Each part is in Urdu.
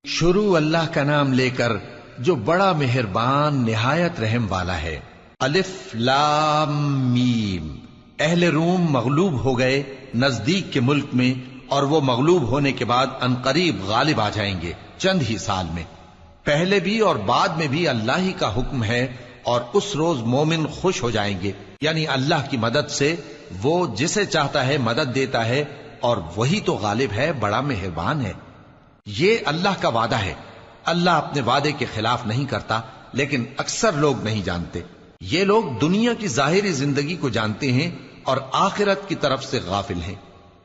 شروع اللہ کا نام لے کر جو بڑا مہربان نہایت رحم والا ہے۔ الف لام میم۔ اہل روم مغلوب ہو گئے نزدیک کے ملک میں، اور وہ مغلوب ہونے کے بعد عنقریب غالب آ جائیں گے چند ہی سال میں۔ پہلے بھی اور بعد میں بھی اللہ ہی کا حکم ہے، اور اس روز مومن خوش ہو جائیں گے، یعنی اللہ کی مدد سے وہ جسے چاہتا ہے مدد دیتا ہے، اور وہی تو غالب ہے، بڑا مہربان ہے۔ یہ اللہ کا وعدہ ہے، اللہ اپنے وعدے کے خلاف نہیں کرتا، لیکن اکثر لوگ نہیں جانتے۔ یہ لوگ دنیا کی ظاہری زندگی کو جانتے ہیں اور آخرت کی طرف سے غافل ہیں۔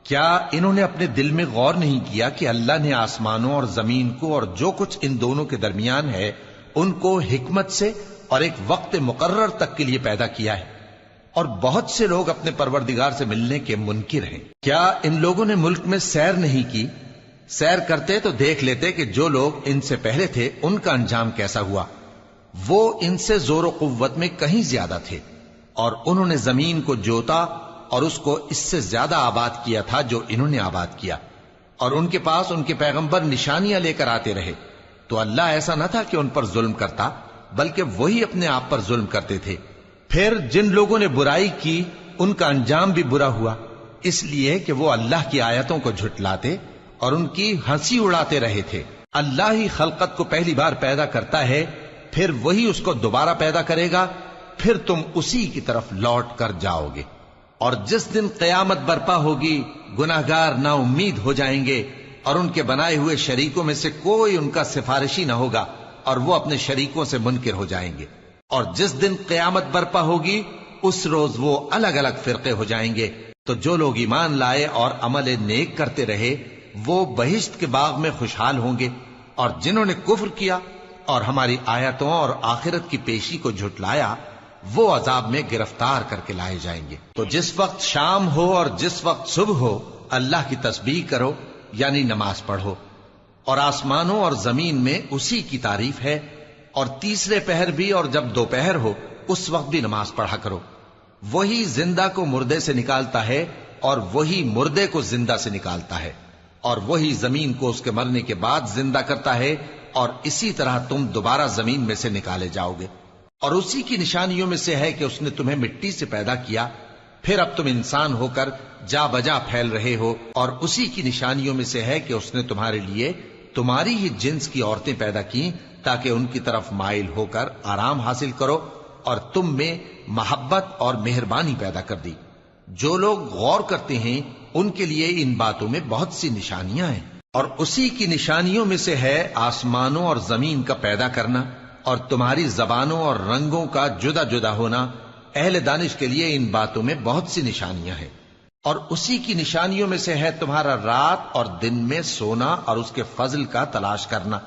کیا انہوں نے اپنے دل میں غور نہیں کیا کہ اللہ نے آسمانوں اور زمین کو اور جو کچھ ان دونوں کے درمیان ہے ان کو حکمت سے اور ایک وقت مقرر تک کے لیے پیدا کیا ہے، اور بہت سے لوگ اپنے پروردگار سے ملنے کے منکر ہیں۔ کیا ان لوگوں نے ملک میں سیر نہیں کی؟ سیر کرتے تو دیکھ لیتے کہ جو لوگ ان سے پہلے تھے ان کا انجام کیسا ہوا۔ وہ ان سے زور و قوت میں کہیں زیادہ تھے، اور انہوں نے زمین کو جوتا اور اس کو اس سے زیادہ آباد کیا تھا جو انہوں نے آباد کیا، اور ان کے پاس ان کے پیغمبر نشانیاں لے کر آتے رہے، تو اللہ ایسا نہ تھا کہ ان پر ظلم کرتا، بلکہ وہی اپنے آپ پر ظلم کرتے تھے۔ پھر جن لوگوں نے برائی کی ان کا انجام بھی برا ہوا، اس لیے کہ وہ اللہ کی آیتوں کو جھٹلاتے اور ان کی ہنسی اڑاتے رہے تھے۔ اللہ ہی خلقت کو پہلی بار پیدا کرتا ہے، پھر وہی اس کو دوبارہ پیدا کرے گا، پھر تم اسی کی طرف لوٹ کر جاؤ گے۔ اور جس دن قیامت برپا ہوگی گناہگار نا امید ہو جائیں گے، اور ان کے بنائے ہوئے شریکوں میں سے کوئی ان کا سفارشی نہ ہوگا، اور وہ اپنے شریکوں سے منکر ہو جائیں گے۔ اور جس دن قیامت برپا ہوگی اس روز وہ الگ الگ فرقے ہو جائیں گے، تو جو لوگ ایمان لائے اور عمل نیک کرتے رہے وہ بہشت کے باغ میں خوشحال ہوں گے، اور جنہوں نے کفر کیا اور ہماری آیتوں اور آخرت کی پیشی کو جھٹلایا وہ عذاب میں گرفتار کر کے لائے جائیں گے۔ تو جس وقت شام ہو اور جس وقت صبح ہو اللہ کی تسبیح کرو، یعنی نماز پڑھو، اور آسمانوں اور زمین میں اسی کی تعریف ہے، اور تیسرے پہر بھی اور جب دوپہر ہو اس وقت بھی نماز پڑھا کرو۔ وہی زندہ کو مردے سے نکالتا ہے اور وہی مردے کو زندہ سے نکالتا ہے، اور وہی زمین کو اس کے مرنے کے بعد زندہ کرتا ہے، اور اسی طرح تم دوبارہ زمین میں سے نکالے جاؤ گے۔ اور اسی کی نشانیوں میں سے ہے کہ اس نے تمہیں مٹی سے پیدا کیا، پھر اب تم انسان ہو کر جا بجا پھیل رہے ہو، اور اسی کی نشانیوں میں سے ہے کہ اس نے تمہارے لیے تمہاری ہی جنس کی عورتیں پیدا کی تاکہ ان کی طرف مائل ہو کر آرام حاصل کرو، اور تم میں محبت اور مہربانی پیدا کر دی۔ جو لوگ غور کرتے ہیں ان کے لیے ان باتوں میں بہت سی نشانیاں ہیں۔ اور اسی کی نشانیوں میں سے ہے آسمانوں اور زمین کا پیدا کرنا، اور تمہاری زبانوں اور رنگوں کا جدا جدا ہونا۔ اہل دانش کے لیے ان باتوں میں بہت سی نشانیاں ہیں۔ اور اسی کی نشانیوں میں سے ہے تمہارا رات اور دن میں سونا اور اس کے فضل کا تلاش کرنا۔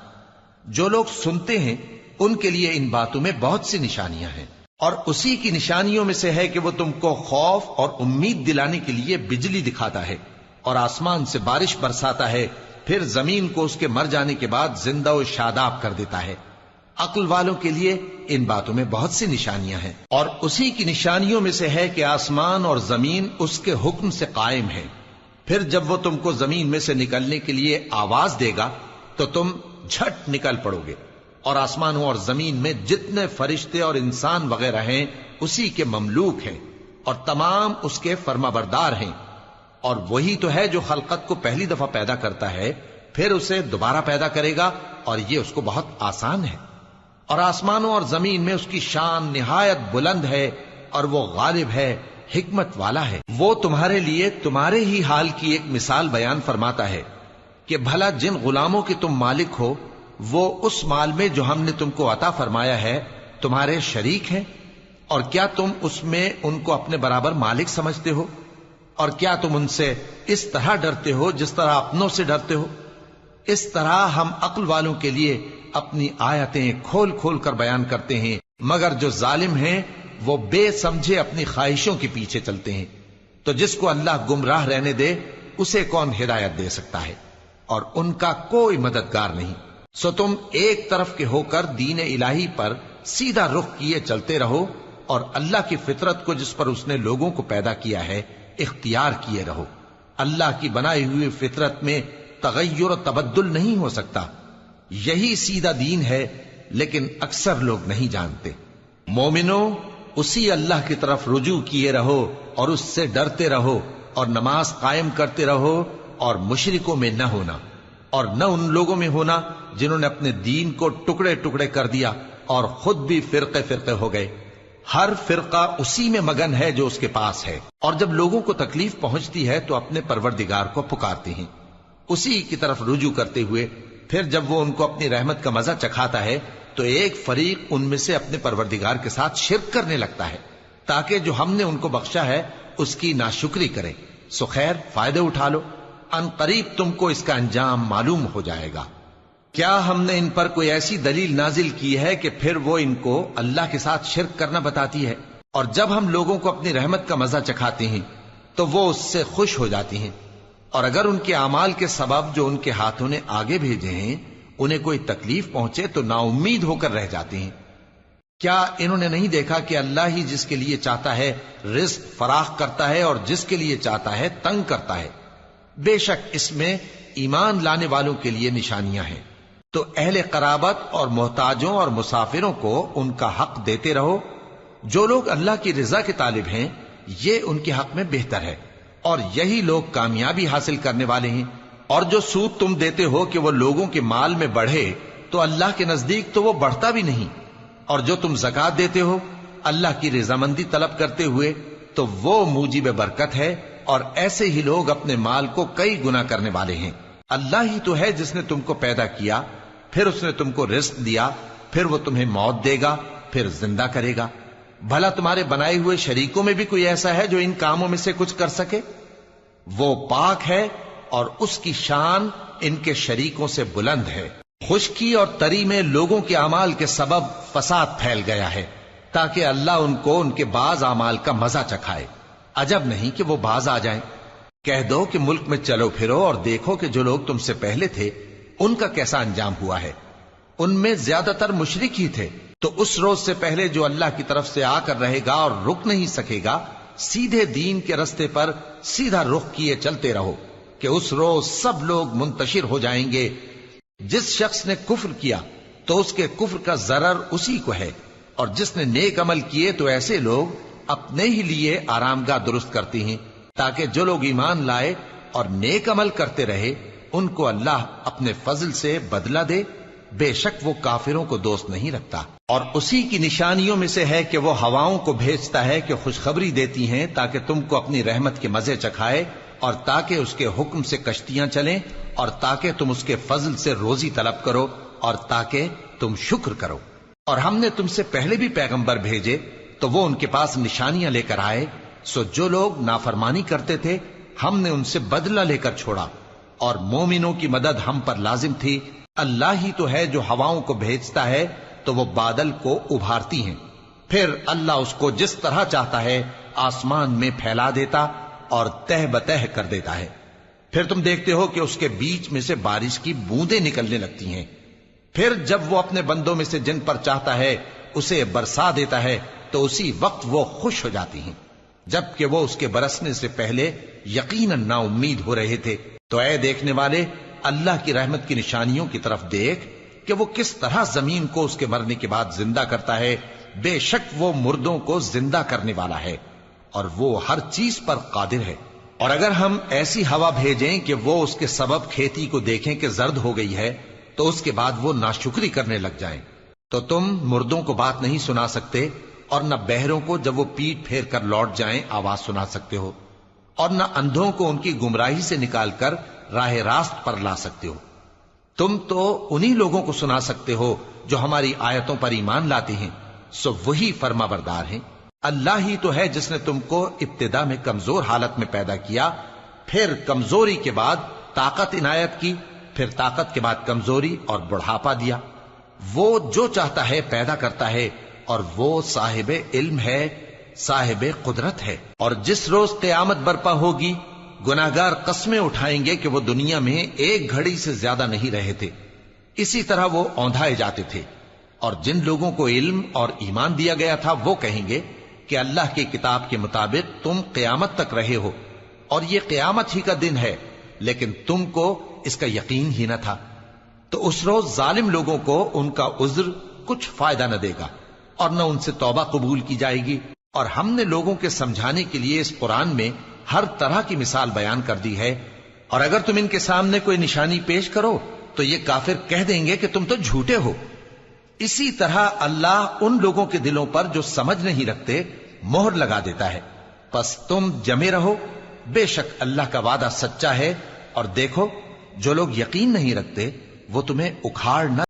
جو لوگ سنتے ہیں ان کے لیے ان باتوں میں بہت سی نشانیاں ہیں۔ اور اسی کی نشانیوں میں سے ہے کہ وہ تم کو خوف اور امید دلانے کے لیے بجلی دکھاتا ہے، اور آسمان سے بارش برساتا ہے، پھر زمین کو اس کے مر جانے کے بعد زندہ و شاداب کر دیتا ہے۔ عقل والوں کے لیے ان باتوں میں بہت سی نشانیاں ہیں۔ اور اسی کی نشانیوں میں سے ہے کہ آسمان اور زمین اس کے حکم سے قائم ہیں، پھر جب وہ تم کو زمین میں سے نکلنے کے لیے آواز دے گا تو تم جھٹ نکل پڑو گے۔ اور آسمانوں اور زمین میں جتنے فرشتے اور انسان وغیرہ ہیں اسی کے مملوک ہیں، اور تمام اس کے فرما بردار ہیں۔ اور وہی تو ہے جو خلقت کو پہلی دفعہ پیدا کرتا ہے، پھر اسے دوبارہ پیدا کرے گا، اور یہ اس کو بہت آسان ہے۔ اور آسمانوں اور زمین میں اس کی شان نہایت بلند ہے، اور وہ غالب ہے، حکمت والا ہے۔ وہ تمہارے لیے تمہارے ہی حال کی ایک مثال بیان فرماتا ہے کہ بھلا جن غلاموں کے تم مالک ہو وہ اس مال میں جو ہم نے تم کو عطا فرمایا ہے تمہارے شریک ہیں، اور کیا تم اس میں ان کو اپنے برابر مالک سمجھتے ہو؟ اور کیا تم ان سے اس طرح ڈرتے ہو جس طرح اپنوں سے ڈرتے ہو؟ اس طرح ہم عقل والوں کے لیے اپنی آیتیں کھول کھول کر بیان کرتے ہیں، مگر جو ظالم ہیں وہ بے سمجھے اپنی خواہشوں کے پیچھے چلتے ہیں۔ تو جس کو اللہ گمراہ رہنے دے اسے کون ہدایت دے سکتا ہے، اور ان کا کوئی مددگار نہیں۔ سو تم ایک طرف کے ہو کر دین الہی پر سیدھا رخ کیے چلتے رہو، اور اللہ کی فطرت کو جس پر اس نے لوگوں کو پیدا کیا ہے اختیار کیے رہو۔ اللہ کی بنائی ہوئی فطرت میں تغیر و تبدل نہیں ہو سکتا، یہی سیدھا دین ہے، لیکن اکثر لوگ نہیں جانتے۔ مومنو، اسی اللہ کی طرف رجوع کیے رہو اور اس سے ڈرتے رہو، اور نماز قائم کرتے رہو، اور مشرکوں میں نہ ہونا، اور نہ ان لوگوں میں ہونا جنہوں نے اپنے دین کو ٹکڑے ٹکڑے کر دیا اور خود بھی فرقے فرقے ہو گئے۔ ہر فرقہ اسی میں مگن ہے جو اس کے پاس ہے، اور جب لوگوں کو تکلیف پہنچتی ہے تو اپنے پروردگار کو پکارتے ہیں، اسی کی طرف رجوع کرتے ہوئے۔ پھر جب وہ ان کو اپنی رحمت کا مزہ چکھاتا ہے تو ایک فریق ان میں سے اپنے پروردگار کے ساتھ شرک کرنے لگتا ہے، تاکہ جو ہم نے ان کو بخشا ہے اس کی ناشکری کریں۔ سو خیر، فائدے اٹھا لو، ان قریب تم کو اس کا انجام معلوم ہو جائے گا۔ کیا ہم نے ان پر کوئی ایسی دلیل نازل کی ہے کہ پھر وہ ان کو اللہ کے ساتھ شرک کرنا بتاتی ہے؟ اور جب ہم لوگوں کو اپنی رحمت کا مزہ چکھاتے ہیں تو وہ اس سے خوش ہو جاتی ہیں، اور اگر ان کے اعمال کے سبب جو ان کے ہاتھوں نے آگے بھیجے ہیں انہیں کوئی تکلیف پہنچے تو نا امید ہو کر رہ جاتے ہیں۔ کیا انہوں نے نہیں دیکھا کہ اللہ ہی جس کے لیے چاہتا ہے رزق فراخ کرتا ہے اور جس کے لیے چاہتا ہے تنگ کرتا ہے؟ بے شک اس میں ایمان لانے والوں کے لیے نشانیاں ہیں۔ تو اہل قرابت اور محتاجوں اور مسافروں کو ان کا حق دیتے رہو۔ جو لوگ اللہ کی رضا کے طالب ہیں یہ ان کے حق میں بہتر ہے، اور یہی لوگ کامیابی حاصل کرنے والے ہیں۔ اور جو سود تم دیتے ہو کہ وہ لوگوں کے مال میں بڑھے تو اللہ کے نزدیک تو وہ بڑھتا بھی نہیں، اور جو تم زکوٰۃ دیتے ہو اللہ کی رضامندی طلب کرتے ہوئے تو وہ موجب برکت ہے، اور ایسے ہی لوگ اپنے مال کو کئی گنا کرنے والے ہیں۔ اللہ ہی تو ہے جس نے تم کو پیدا کیا، پھر اس نے تم کو رزق دیا، پھر وہ تمہیں موت دے گا، پھر زندہ کرے گا۔ بھلا تمہارے بنائے ہوئے شریکوں میں بھی کوئی ایسا ہے جو ان کاموں میں سے کچھ کر سکے؟ وہ پاک ہے اور اس کی شان ان کے شریکوں سے بلند ہے۔ خشکی اور تری میں لوگوں کے اعمال کے سبب فساد پھیل گیا ہے، تاکہ اللہ ان کو ان کے بعض اعمال کا مزہ چکھائے۔ عجب نہیں کہ وہ باز آ جائیں۔ کہہ دو کہ ملک میں چلو پھرو اور دیکھو کہ جو لوگ تم سے پہلے تھے ان کا کیسا انجام ہوا ہے۔ ان میں زیادہ تر مشرک ہی تھے، تو اس روز سے پہلے جو اللہ کی طرف سے آ کر رہے گا اور رک نہیں سکے گا، سیدھے دین کے رستے پر سیدھا رخ کیے چلتے رہو کہ اس روز سب لوگ منتشر ہو جائیں گے۔ جس شخص نے کفر کیا تو اس کے کفر کا ضرر اسی کو ہے، اور جس نے نیک عمل کیے تو ایسے لوگ اپنے ہی لیے آرام گاہ درست کرتے ہیں، تاکہ جو لوگ ایمان لائے اور نیک عمل کرتے رہے ان کو اللہ اپنے فضل سے بدلہ دے۔ بے شک وہ کافروں کو دوست نہیں رکھتا۔ اور اسی کی نشانیوں میں سے ہے کہ وہ ہواؤں کو بھیجتا ہے کہ خوشخبری دیتی ہیں تاکہ تم کو اپنی رحمت کے مزے چکھائے، اور تاکہ اس کے حکم سے کشتیاں چلیں، اور تاکہ تم اس کے فضل سے روزی طلب کرو، اور تاکہ تم شکر کرو۔ اور ہم نے تم سے پہلے بھی پیغمبر بھیجے تو وہ ان کے پاس نشانیاں لے کر آئے، سو جو لوگ نافرمانی کرتے تھے ہم نے ان سے بدلہ لے کر چھوڑا، اور مومنوں کی مدد ہم پر لازم تھی۔ اللہ ہی تو ہے جو ہواؤں کو بھیجتا ہے تو وہ بادل کو ابھارتی ہیں، پھر اللہ اس کو جس طرح چاہتا ہے آسمان میں پھیلا دیتا اور تہ بتہ کر دیتا ہے۔ پھر تم دیکھتے ہو کہ اس کے بیچ میں سے بارش کی بوندیں نکلنے لگتی ہیں، پھر جب وہ اپنے بندوں میں سے جن پر چاہتا ہے اسے برسا دیتا ہے تو اسی وقت وہ خوش ہو جاتی ہیں، جبکہ وہ اس کے برسنے سے پہلے یقیناً نا امید ہو رہے تھے۔ تو اے دیکھنے والے، اللہ کی رحمت کی نشانیوں کی طرف دیکھ کہ وہ کس طرح زمین کو اس کے مرنے کے بعد زندہ کرتا ہے۔ بے شک وہ مردوں کو زندہ کرنے والا ہے، اور وہ ہر چیز پر قادر ہے۔ اور اگر ہم ایسی ہوا بھیجیں کہ وہ اس کے سبب کھیتی کو دیکھیں کہ زرد ہو گئی ہے تو اس کے بعد وہ ناشکری کرنے لگ جائیں، تو تم مردوں کو بات نہیں سنا سکتے، اور نہ بہروں کو جب وہ پیٹ پھیر کر لوٹ جائیں آواز سنا سکتے ہو، اور نہ اندھوں کو ان کی گمراہی سے نکال کر راہ راست پر لا سکتے ہو۔ تم تو انہی لوگوں کو سنا سکتے ہو جو ہماری آیتوں پر ایمان لاتے ہیں، سو وہی فرما بردار ہیں۔ اللہ ہی تو ہے جس نے تم کو ابتدا میں کمزور حالت میں پیدا کیا، پھر کمزوری کے بعد طاقت عنایت کی، پھر طاقت کے بعد کمزوری اور بڑھاپا دیا۔ وہ جو چاہتا ہے پیدا کرتا ہے، اور وہ صاحب علم ہے، صاحب قدرت ہے۔ اور جس روز قیامت برپا ہوگی گناہگار قسمیں اٹھائیں گے کہ وہ دنیا میں ایک گھڑی سے زیادہ نہیں رہے تھے، اسی طرح وہ اوندھائے جاتے تھے۔ اور جن لوگوں کو علم اور ایمان دیا گیا تھا وہ کہیں گے کہ اللہ کی کتاب کے مطابق تم قیامت تک رہے ہو، اور یہ قیامت ہی کا دن ہے، لیکن تم کو اس کا یقین ہی نہ تھا۔ تو اس روز ظالم لوگوں کو ان کا عذر کچھ فائدہ نہ دے گا اور نہ ان سے توبہ قبول کی جائے گی. اور ہم نے لوگوں کے سمجھانے کے لیے اس قرآن میں ہر طرح کی مثال بیان کر دی ہے، اور اگر تم ان کے سامنے کوئی نشانی پیش کرو تو یہ کافر کہہ دیں گے کہ تم تو جھوٹے ہو. اسی طرح اللہ ان لوگوں کے دلوں پر جو سمجھ نہیں رکھتے مہر لگا دیتا ہے. پس تم جمے رہو، بے شک اللہ کا وعدہ سچا ہے، اور دیکھو جو لوگ یقین نہیں رکھتے وہ تمہیں اکھاڑ نہ